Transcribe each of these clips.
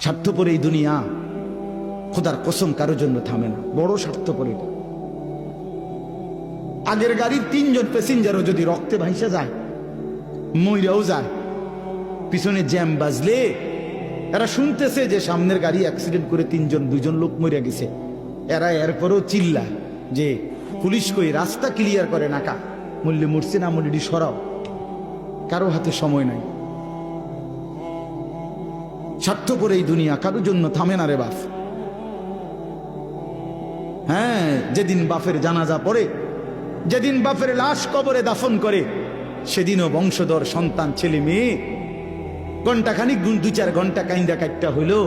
স্বার্থপর এই দুনিয়া, খোদার কসম কারোর জন্য থামে না, বড় স্বার্থপর এটা। আগের গাড়ির 3 জন প্যাসেঞ্জারও যদি রক্তে ভাইসা যায়, মইরাও যায়, পিছনে জ্যাম বাজলে এরা শুনতেছে যে সামনের গাড়ি অ্যাক্সিডেন্ট করে 3 জন 2 জন লোক মরে গেছে, এরা এরপরও চিল্লায় যে পুলিশ কই, রাস্তা ক্লিয়ার করে নাকা, মূল্যে মরছে না মূল্যটি সরাও। কারো হাতে সময় নাই। স্বার্থপর এই দুনিয়া, কারোর জন্য থামে না রে বাপ। হ্যাঁ, যেদিন বাপের জানাজা পড়ে, যেদিন বাপের লাশ কবরে দাফন করে, সেদিনও বংশধর সন্তান ছেলে মেয়ে ঘন্টাখানিক 2-4 ঘন্টা কাইন্দা কাটটা হইলো,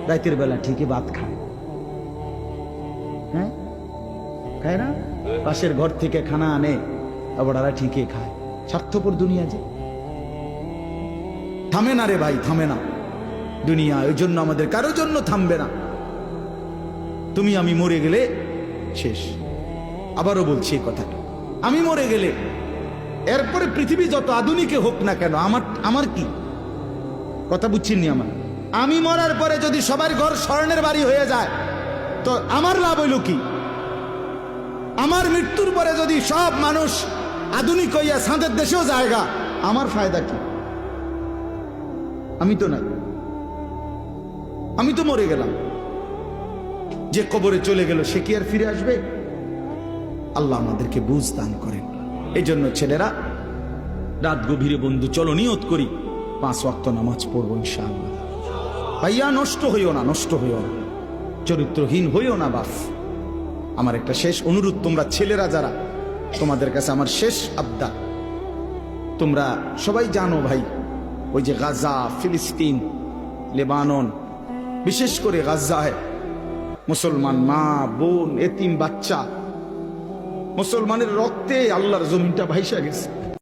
রাতের বেলা ঠিকই ভাত খায়। হ্যাঁ, খায় না? পাশের ঘর থেকে খানা আনে, আবার ওরা ঠিকই খায়। স্বার্থপর দুনিয়া যে, থামে না রে ভাই, থামে না দুনিয়া। ওই জন্য আমাদের কারোর জন্য থামবে না। তুমি আমি মরে গেলে শেষ। আবারও বলছি এই কথাটা, আমি মরে গেলে এরপরে পৃথিবী যত আধুনিকে হোক না কেন, আমার কি কথা বুঝছেননি? আমি মরার পরে যদি সবার ঘর স্বর্ণের বাড়ি হয়ে যায়, তো আমার লাভ হইল কি? আমার মৃত্যুর পরে যদি সব মানুষ আধুনিক হইয়া সাঁদের দেশেও জায়গা, আমার ফায়দা কি? আমি তো নাই, আমি তো মরে গেলাম। যে কবরে চলে গেল সে কি আর ফিরে আসবে? আল্লাহ আমাদেরকে বুঝ দান করেন। এই জন্য ছেলেরা, রাত গভীরে বন্ধু চলো নিয়ত করি 5 ওয়াক্ত নামাজ পড়বো ইনশাআল্লাহ। ভাইয়া নষ্ট হইও না, নষ্ট হইও না, চরিত্রহীন হইও না বাপ। আমার একটা শেষ অনুরোধ, তোমরা ছেলেরা যারা, তোমাদের কাছে আমার শেষ আবদার, তোমরা সবাই জানো ভাই, ওই যে গাজা, ফিলিস্তিন, লেবানন, বিশেষ করে গাজায় মুসলমান মা বোন, এতিম বাচ্চা, মুসলমানের রক্তে আল্লাহর জমিনটা ভাইসা গেছে।